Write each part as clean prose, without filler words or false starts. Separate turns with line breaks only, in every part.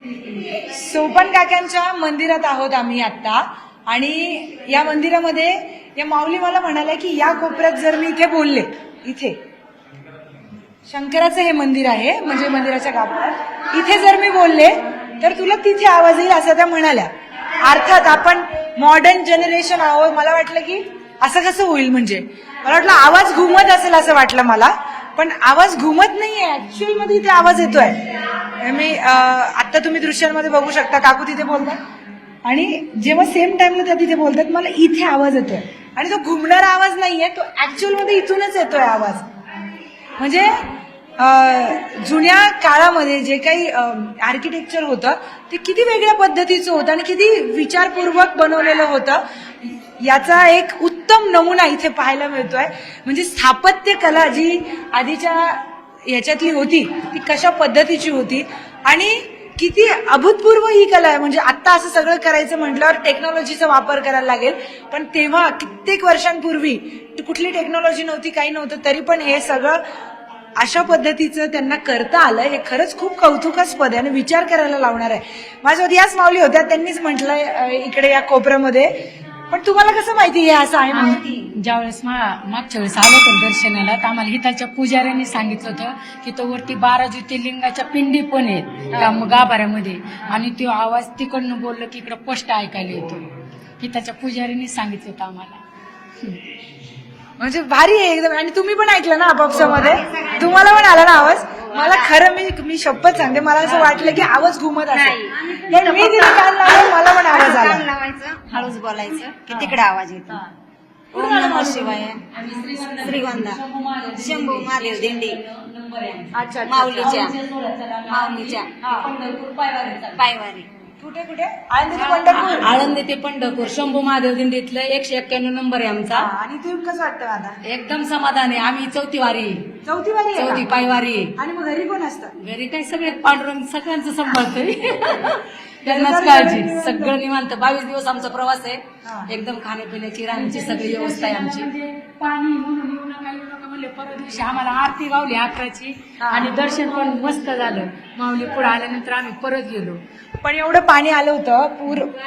सोपन काकांच्या मंदिरात आहोत आम्ही आता आणि या मंदिरामध्ये या माऊली मला म्हणाल्या की या कोपऱ्यात जर मी इथे बोलले, इथे शंकराचं हे मंदिर आहे म्हणजे मंदिराच्या गाभाऱ्यात, इथे जर मी बोलले तर तुला तिथे आवाज येईल असं त्या म्हणाल्या. अर्थात आपण मॉडर्न जनरेशन आहोत, मला वाटलं की असं कसं होईल, म्हणजे मला वाटलं आवाज घुमत असेल असं वाटलं मला, पण आवाज घुमत नाहीये, ऍक्च्युअल मध्ये इथे आवाज येतोय. मी आता तुम्ही दृश्यांमध्ये बघू शकता काकू तिथे बोलतात आणि जेव्हा सेम टाइमला त्या तिथे बोलतात मला इथे आवाज येतोय आणि तो घुमणारा आवाज नाहीये, तो ऍक्च्युअल मध्ये इथूनच येतोय आवाज. म्हणजे जुन्या काळामध्ये जे काही आर्किटेक्चर होतं ते किती वेगळ्या पद्धतीचं होतं आणि किती विचारपूर्वक बनवलेलं होतं याचा एक उत्तम नमुना इथे पाहायला मिळतोय. म्हणजे स्थापत्य कला जी आधीच्या ह्याच्यातली होती ती कशा पद्धतीची होती आणि किती अभूतपूर्व ही कला आहे. म्हणजे आता असं सगळं करायचं म्हटल्यावर टेक्नॉलॉजीचा वापर करायला लागेल, पण तेव्हा कित्येक वर्षांपूर्वी कुठली टेक्नॉलॉजी नव्हती, काही नव्हतं, तरी पण हे सगळं अशा पद्धतीचं त्यांना करता आलं. हे खरंच खूप कौतुकास्पद आहे आणि विचार करायला लावणार आहे. माझ्यासोबत याच माऊली होत्या, त्यांनीच म्हटलंय इकडे या कोपऱ्यामध्ये. पण तुम्हाला कसं माहिती हे असं आहे म्हणून?
ज्यावेळेस मागच्या वेळेस आलो होतो दर्शनाला तर आम्हाला हिताच्या पुजाऱ्यांनी सांगितलं होतं की तो वरती 12 ज्योतिर्लिंगाच्या पिंडी पण आहेत त्या गाभाऱ्यामध्ये आणि तो आवाज तिकडनं बोललो की इकडं स्पष्ट ऐकायला येतो. हिताच्या पुजाऱ्यांनी सांगितलं होतं आम्हाला.
म्हणजे भारी आहे एकदम. आणि तुम्ही पण ऐकलं ना आपापसामध्ये, तुम्हाला पण आला ना आवाज? मला खरं मी शपथ सांगते, मला असं वाटलं की आवाज घुमत असेल, पण मी तिथे कान लावलं मला पण आवाज आला.
कान लावायचं, हळूच बोलायचं की तिकडे आवाज येतो. ओम नमः शिवाय, श्रीगोंदा, शंभू महादेव दिंडी,
अच्छा
माऊलीच्या पायवारी.
कुठे कुठे? आळंदी ते पंढरपूर.
आळंदी ते पंढरपूर शंभू महादेव दिंडीतलं 191 नंबर आहे आमचा.
आणि तुम्ही कसं वाटतं आता?
एकदम समाधान आहे. आम्ही चौथी वारी
चौथी वारी आहे
चौथी
का?
पायवारी आहे.
आणि मग घरी कोण असतं?
घरी काय सगळे पांडुरंग सगळ्यांचं सांभाळतोय. त्यांनाच काळजी, सगळं निवांत. 22 दिवस आमचा प्रवास आहे. एकदम खाण्यापिण्याची राहण्याची सगळी व्यवस्था आहे आमची. पाणी म्हणून येऊ नका म्हणले. परवा दिवशी आम्हाला आरती गावली 11ची आणि दर्शन पण मस्त झालं. माऊली पुढे आल्यानंतर आम्ही परत गेलो.
पण एवढं पाणी आलं होतं,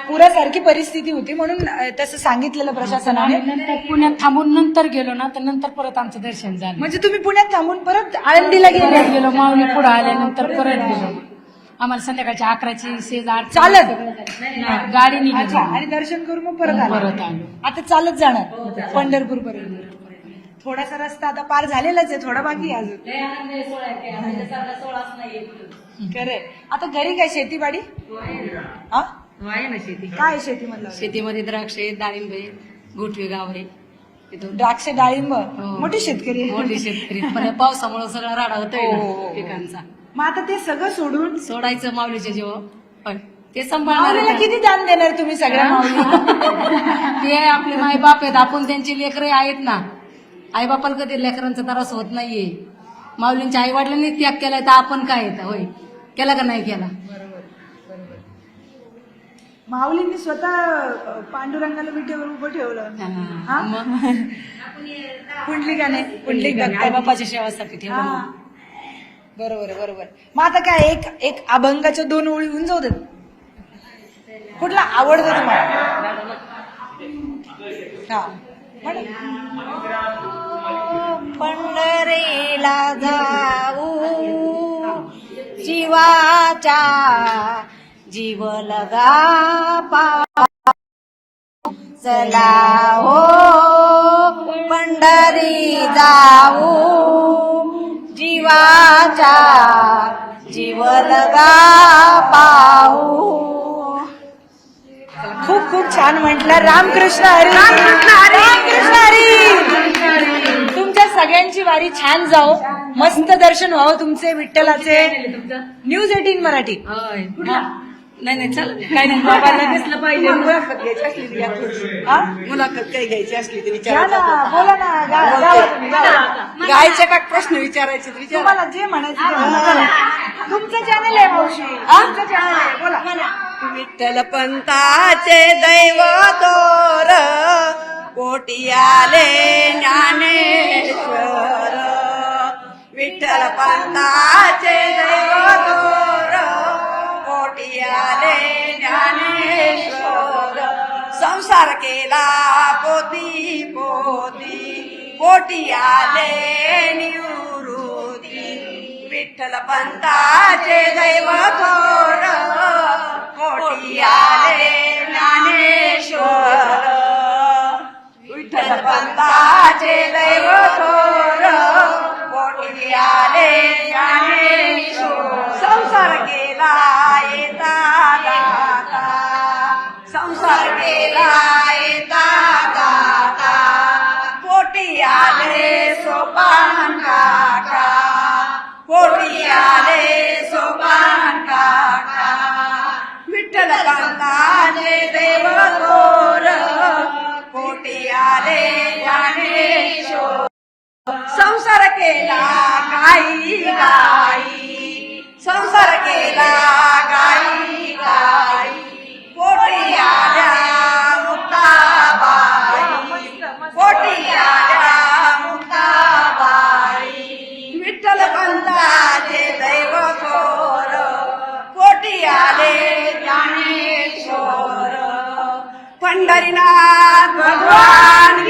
पुरासारखी परिस्थिती होती म्हणून तसं सांगितलेलं प्रशासनाने.
आम्ही नंतर पुण्यात थांबून नंतर गेलो ना तर नंतर परत आमचं दर्शन झालं.
म्हणजे तुम्ही पुण्यात थांबून परत आळंदीला
परत गेलो. माऊली पुढे आल्यानंतर परत गेलो. आम्हाला संध्याकाळची 11ची शेजार
चालत
गाडी
अच्छा. आणि दर्शन करून मग परत
परत
आलो.
आलो.
आता चालत जाणार पंढरपूर पर्यंत. थोडासा रस्ता आता पार झालेलाच आहे, थोडा बाकी आहे अजून. खरे. आता घरी काय शेतीवाडी? हा?
आहे ना शेती.
काय शेती म्हणलं?
शेतीमध्ये द्राक्ष आहे, डाळिंब आहे, गोठवे गाव आहे. तिथं
द्राक्ष, डाळिंब.
हो.
मोठे शेतकरी आहे.
मोठे शेतकरी. पण या पावसामुळे सगळा राडा होतोय
हो,
ना
हो, हो.
पिकांचा.
मग आता ते सगळं सोडून
सोडायचं माऊलीच्या जीव पण ते
माऊलीला
सांभाळणार
किती दान देणार तुम्ही सगळ्या माऊलीला?
ते आपले माय बाप आहेत, आपण त्यांची लेकरं आहेत ना. आई बापाला कधी लेकरांचा त्रास होत नाहीये. माऊलींच्या आई वडिलांनी त्याग केलाय तर आपण काय येतं होय, केला का नाही केला?
माऊलींनी स्वतः पांडुरंगाला विटेवर उभं ठेवलं. हा?
मग
पुंडलिकाने पुंडलिक
आई
भक्ताने.
बापाच्या सेवासाठी ठेवलं
हा.
ना.
बरोबर आहे, बरोबर. मग आता काय एक अभंगाच्या 2 ओळी होऊन जाऊ देत. कुठला आवडतो तुम्हाला? हा म्हणा.
पंढरीला जाऊ जीवाच्या जीव लगा पा चला हो पंढरी जाऊ जीवाच्या जीव लगा पाहू.
खूप खूप छान म्हटलं. रामकृष्ण हरी. रामकृष्ण हरी. तुमच्या सगळ्यांची वारी छान जाओ, मस्त दर्शन व्हावं तुमचे विठ्ठलाचे. न्यूज 18 मराठी.
होय. नाही नाही चल काय नाही, बाबांना दिसलं पाहिजे.
मुलाखत घ्यायची असली तर या थोडीशी. हा?
मुलाखत काही घ्यायची असली तरी
घ्या ना, बोला ना. जावा तुम्ही, जावा.
गायचे का प्रश्न विचारायचे तर विचारा.
तुम्हाला जे म्हणायचं ते म्हणा. चला. तुमचं चॅनल आहे मावशी, तुमचं चॅनल आहे, बोला.
विठ्ठल पंताचे दैव तोर कोटी आले ज्ञानेश्वर. विठ्ठल पंताचे दैव तोर
पोटी आले ज्ञानेश्वर संसार केला पोती पोती पोटी आले निवृत्ती विठ्ठल पंताचे दैव थोर पोटी आले ज्ञानेश्वर विठ्ठल पंताचे दैव थोर पोटी आले ज्ञानेश्वर संसार केला येता दाता संसार केला येता दाता पोटी आले सोपान काका पोटी आले सोपान काका विठ्ठल पंताचे देव थोर पोटी आले ज्ञानेश्वर संसार केला गाई गाई संसार केला गाई गाई पोटी आल्या मुक्ताबाई पोटी आल्या मुक्ताबाई विठ्ठल पंताचे दैव थोर पोटी आले ज्ञानेश्वर पंढरीनाथ भगवान